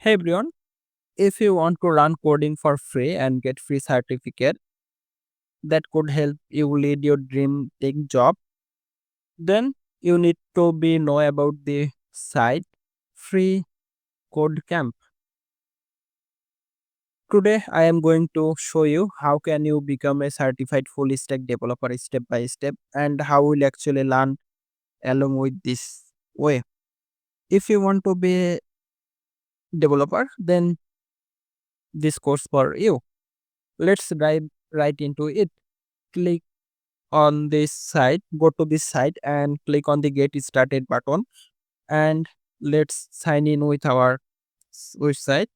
Hey everyone, if you want to run coding for free and get free certificate that could help you lead your dream tech job, then you need to be know about the site Free Code Camp. Today I am going to show you how can you become a certified full stack developer step by step and how will actually learn along with this way. If you want to be a developer, then this course for you. Let's dive right into it. Click on this site, go to this site and click on the get started button, and let's sign in with our website.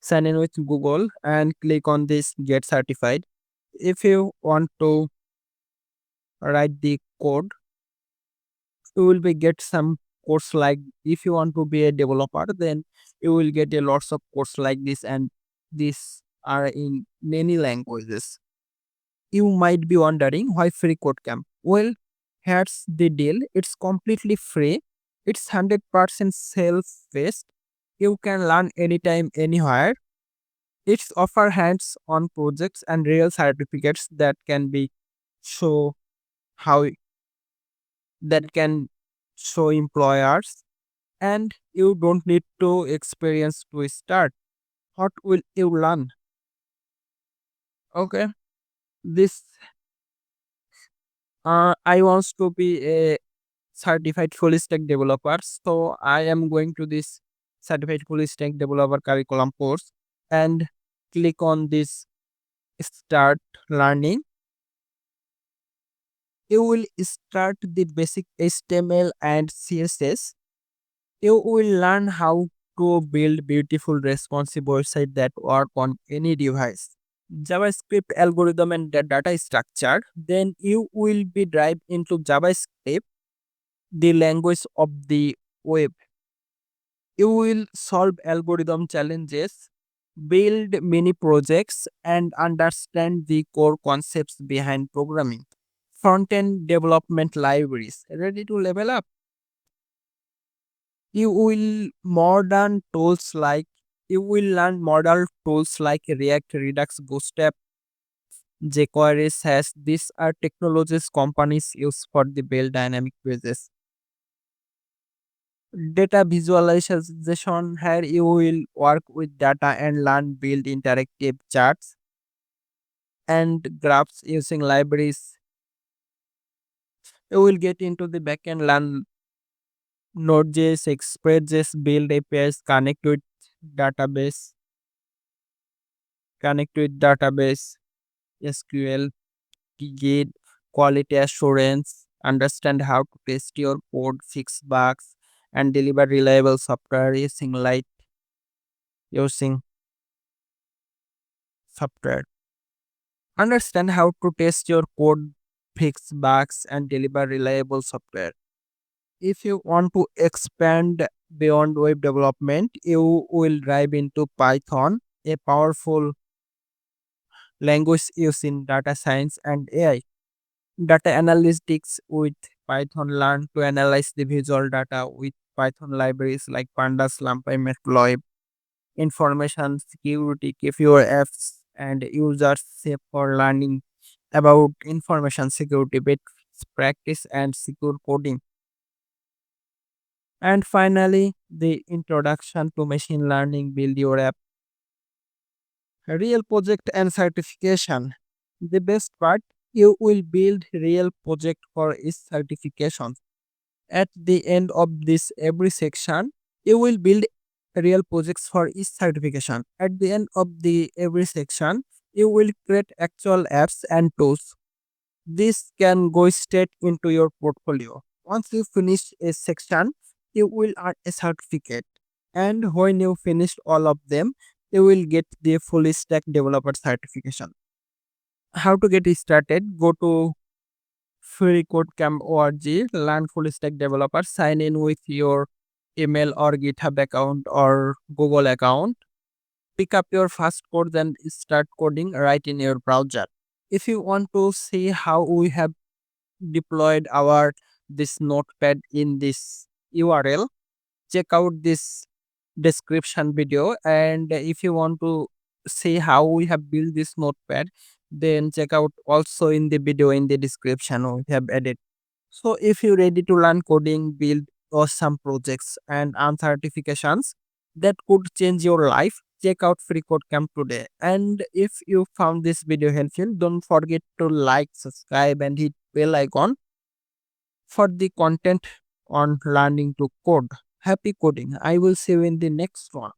Sign in with Google and click on this get certified. If you want to write the code, you will be get some course like, if you want to be a developer, then you will get a lots of course like this, and these are in many languages. You might be wondering why freeCodeCamp. Well, here's the deal. It's completely free. It's 100% self-paced. You can learn anytime, anywhere. It's offer hands-on projects and real certificates that can be show how that can show employers, and you don't need to experience to start. What will you learn? Okay, this I want to be a certified full stack developer. So I am going to this certified full stack developer curriculum course and click on this start learning. You will start the basic HTML and CSS. You will learn how to build beautiful responsive website that work on any device. JavaScript algorithm and data structure. Then you will be dive into JavaScript, the language of the web. You will solve algorithm challenges, build mini projects, and understand the core concepts behind programming. Front-end development libraries. Ready to level up? You will modern tools like you will learn modern tools like React, Redux, Bootstrap, jQuery, Sass. These are technologies companies use for the build dynamic pages. Data visualization, here you will work with data and learn build interactive charts and graphs using libraries. You will get into the backend, learn Node.js, Express.js, build APIs, database, connect with database, SQL, Git, quality assurance, understand how to test your code, fix bugs, and deliver reliable software using software. Understand how to test your code, fix bugs, and deliver reliable software. If you want to expand beyond web development, you will dive into Python, a powerful language used in data science and AI. Data analytics with Python, learn to analyze the visual data with Python libraries like Pandas, NumPy, Matplotlib. Information security, keep your apps and users safe for learning about information security, best practice, and secure coding. And finally, the introduction to machine learning, build your app, real project and certification. The best part, you will build real project for each certification. At the end of this every section, you will build real projects for each certification. At the end of the every section, you will create actual apps and tools. This can go straight into your portfolio. Once you finish a section, you will earn a certificate. And when you finish all of them, you will get the full stack developer certification. How to get started? Go to freecodecamp.org, learn full stack developer, sign in with your email or GitHub account or Google account. Pick up your first code and start coding right in your browser. If you want to see how we have deployed our this notepad in this URL, check out this description video. And if you want to see how we have built this notepad, then check out also in the video in the description we have added. So if you're ready to learn coding, build awesome projects and earn certifications that could change your life, check out FreeCodeCamp today. And if you found this video helpful, don't forget to like, subscribe and hit bell icon for the content on learning to code. Happy coding. I will see you in the next one.